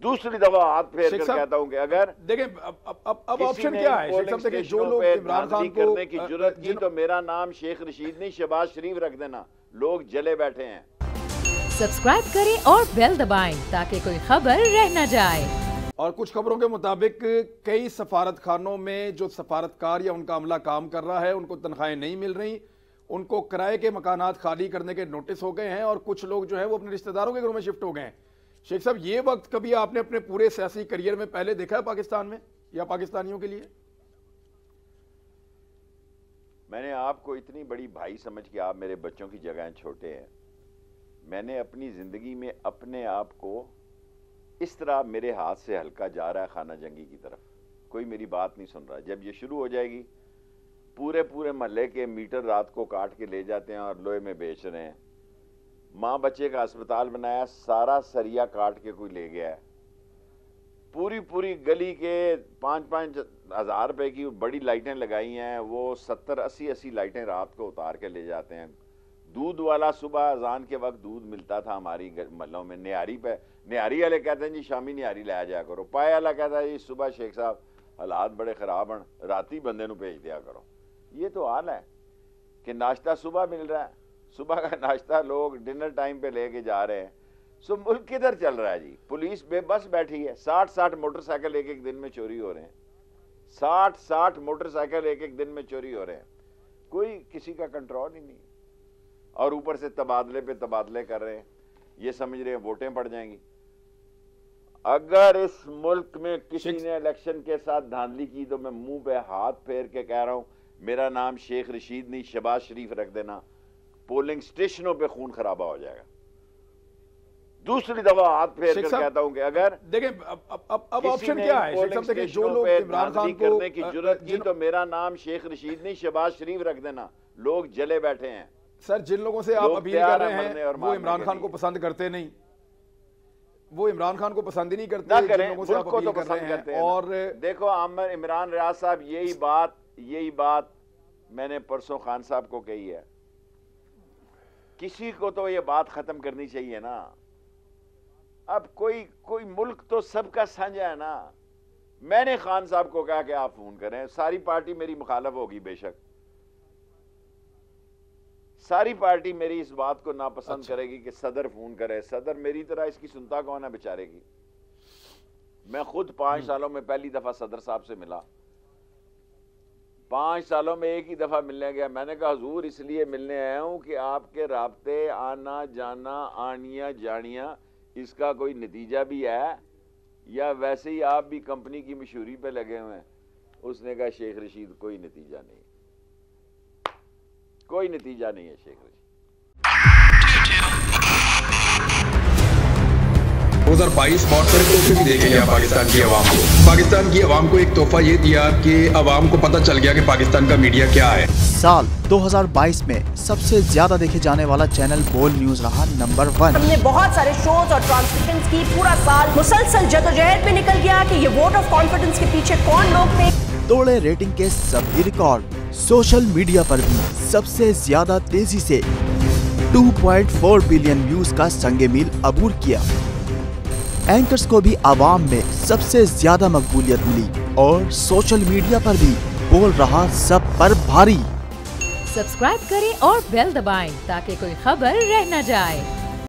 दूसरी दफा हाथ फेर कर कहता हूं कि अगर देखें अब ऑप्शन क्या है शेख साहब, देखिए जो लोग इमरान खान को करने की जुर्रत की तो मेरा नाम शेख रशीद नहीं शहबाज शरीफ रख देना, लोग जले बैठे हैं। सब्सक्राइब करें और बेल दबाएं ताकि कोई खबर रह न जाए। और कुछ खबरों के मुताबिक कई सफारत खानों में जो सफारतकार या उनका अमला काम कर रहा है उनको तनख्वाहें नहीं मिल रही, उनको किराए के मकानात खाली करने के नोटिस हो गए हैं और कुछ लोग जो है वो अपने रिश्तेदारों के घरों में शिफ्ट हो गए हैं। शेख साहब, ये वक्त कभी आपने अपने पूरे सियासी करियर में पहले देखा है पाकिस्तान में या पाकिस्तानियों के लिए? मैंने आपको इतनी बड़ी भाई समझ के, आप मेरे बच्चों की जगह छोटे हैं, मैंने अपनी जिंदगी में अपने आप को इस तरह मेरे हाथ से हल्का जा रहा है खाना जंगी की तरफ, कोई मेरी बात नहीं सुन रहा। जब ये शुरू हो जाएगी, पूरे पूरे मोहल्ले के मीटर रात को काट के ले जाते हैं और लोहे में बेच रहे हैं। माँ बच्चे का अस्पताल बनाया, सारा सरिया काट के कोई ले गया है। पूरी पूरी गली के 5-5 हज़ार रुपए की बड़ी लाइटें लगाई हैं, वो 70-80 लाइटें रात को उतार के ले जाते हैं। दूध वाला सुबह अजान के वक्त दूध मिलता था हमारी महलों में, निहारी पे, निहारी वाले कहते हैं जी शामी निहारी लाया जाया करो, पाए वाला कहता है जी सुबह शेख साहब हालात बड़े खराब हैं, राती बंदे नूं भेज दिया करो। ये तो हाल है कि नाश्ता सुबह मिल रहा है, सुबह का नाश्ता लोग डिनर टाइम पे लेके जा रहे हैं। सो मुल्क किधर चल रहा है जी? पुलिस बेबस बैठी है। 60-60 मोटरसाइकिल एक एक दिन में चोरी हो रहे हैं, 60-60 मोटरसाइकिल एक एक दिन में चोरी हो रहे हैं, कोई किसी का कंट्रोल ही नहीं। और ऊपर से तबादले पे तबादले कर रहे हैं, ये समझ रहे हैं वोटें पड़ जाएंगी। अगर इस मुल्क में किसी ने इलेक्शन के साथ धांधली की तो मैं मुंह पे हाथ फेर के कह रहा हूं, मेरा नाम शेख रशीद नहीं शहबाज शरीफ रख देना, पोलिंग स्टेशनों पे खून खराबा हो जाएगा। दूसरी दफा हाथ फेर कर कहता हूं कि अगर देखें अब ऑप्शन क्या है शेख साहब, देखिए जो लोग इमरान खान को करने की जुर्रत की तो मेरा नाम शेख रशीद नहीं शहबाज शरीफ रख देना, लोग जले बैठे हैं। सर, जिन लोगों से आप अपील कर रहे हैं वो इमरान खान को पसंद करते नहीं, वो इमरान खान को पसंद ही नहीं करते, जिन लोगों से आप अपील कर रहे हैं। और देखो आमिर इमरान रियाज साहब, यही बात मैंने परसों खान साहब को कही है, किसी को तो ये बात खत्म करनी चाहिए ना। अब कोई मुल्क तो सबका साझा है ना। मैंने खान साहब को कहा कि आप फोन करें, सारी पार्टी मेरी मुखालफ होगी, बेशक सारी पार्टी मेरी इस बात को नापसंद करेगी कि सदर फोन करे। सदर मेरी तरह इसकी सुनता कौन है बेचारे की? मैं खुद 5 सालों में पहली दफा सदर साहब से मिला, 5 सालों में एक ही दफा मिलने गया। मैंने कहा हुजूर इसलिए मिलने आया हूं कि आपके राब्ते आना जाना आनिया जानिया इसका कोई नतीजा भी है या वैसे ही आप भी कंपनी की मशहूरी पे लगे हुए हैं? उसने कहा शेख रशीद कोई नतीजा नहीं, कोई नतीजा नहीं है शेख रशीद। 2022 बहुत सारे तोहफे भी देखे गया पाकिस्तान की आवाम को। पाकिस्तान की आवाम को एक तोहफा ये दिया कि आवाम को पता चल गया कि पाकिस्तान का मीडिया क्या है। साल 2022 में सबसे ज्यादा देखे जाने वाला चैनल बोल न्यूज रहा नंबर 1। हमने बहुत सारे शोज और ट्रांसमिशंस की, पूरा साल मुसलसल जदोजहद में निकल गया कि ये वोट ऑफ कॉन्फिडेंस के पीछे कौन लोग थे। तोड़े रेटिंग के सभी रिकॉर्ड। सोशल मीडिया पर भी सबसे ज्यादा तेजी से 2.4 बिलियन व्यूज का संगे मील अबूर किया। एंकर्स को भी आवाम में सबसे ज्यादा मकबूलियत मिली और सोशल मीडिया पर भी बोल रहा सब पर भारी। सब्सक्राइब करें और बेल दबाएं ताकि कोई खबर रह न जाए।